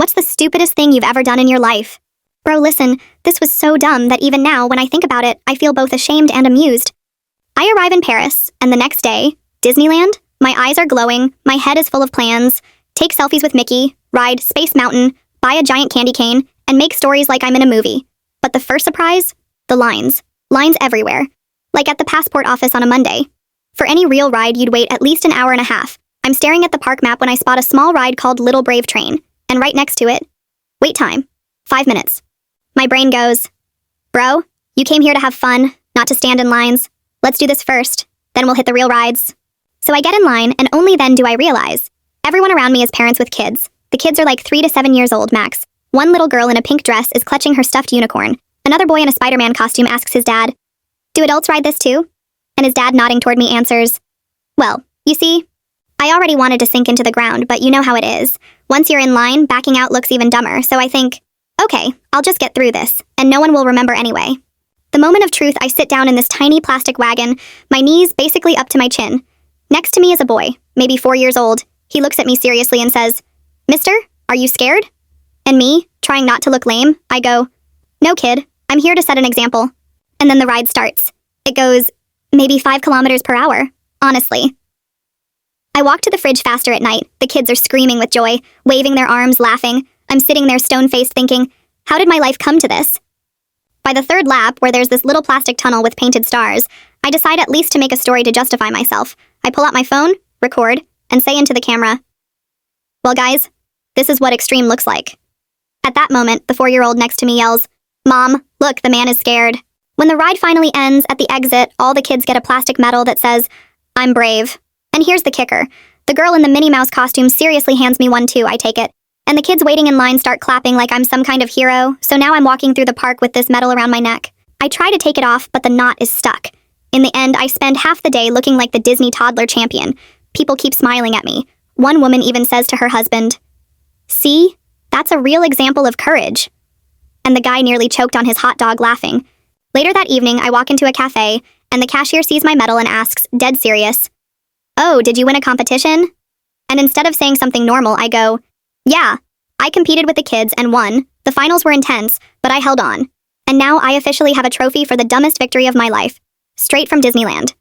What's the stupidest thing you've ever done in your life? Bro, listen, this was so dumb that even now, when I think about it, I feel both ashamed and amused. I arrive in Paris, and the next day, Disneyland? My eyes are glowing, my head is full of plans. Take selfies with Mickey, ride Space Mountain, buy a giant candy cane, and make stories like I'm in a movie. But the first surprise? The lines. Lines everywhere. Like at the passport office on a Monday. For any real ride, you'd wait at least an hour and a half. I'm staring at the park map when I spot a small ride called Little Brave Train, and right next to it, wait time, 5 minutes. My brain goes, bro, you came here to have fun, not to stand in lines. Let's do this first, then we'll hit the real rides. So I get in line, and only then do I realize. Everyone around me is parents with kids. The kids are like 3 to 7 years old max. One little girl in a pink dress is clutching her stuffed unicorn. Another boy in a Spider-Man costume asks his dad, do adults ride this too? And his dad, nodding toward me, answers, well, you see, I already wanted to sink into the ground, but you know how it is. Once you're in line, backing out looks even dumber, so I think, okay, I'll just get through this, and no one will remember anyway. The moment of truth, I sit down in this tiny plastic wagon, my knees basically up to my chin. Next to me is a boy, maybe 4 years old. He looks at me seriously and says, Mister, are you scared? And me, trying not to look lame, I go, no kid, I'm here to set an example. And then the ride starts. It goes, maybe 5 kilometers per hour, honestly. I walk to the fridge faster at night. The kids are screaming with joy, waving their arms, laughing. I'm sitting there stone-faced thinking, how did my life come to this? By the third lap, where there's this little plastic tunnel with painted stars, I decide at least to make a story to justify myself. I pull out my phone, record, and say into the camera, well guys, this is what extreme looks like. At that moment, the 4-year-old next to me yells, Mom, look, the man is scared. When the ride finally ends, at the exit, all the kids get a plastic medal that says, I'm brave. And here's the kicker. The girl in the Minnie Mouse costume seriously hands me one too, I take it. And the kids waiting in line start clapping like I'm some kind of hero, so now I'm walking through the park with this medal around my neck. I try to take it off, but the knot is stuck. In the end, I spend half the day looking like the Disney toddler champion. People keep smiling at me. One woman even says to her husband, see, that's a real example of courage. And the guy nearly choked on his hot dog laughing. Later that evening, I walk into a cafe, and the cashier sees my medal and asks, dead serious, oh, did you win a competition? And instead of saying something normal, I go, yeah, I competed with the kids and won. The finals were intense, but I held on. And now I officially have a trophy for the dumbest victory of my life. Straight from Disneyland.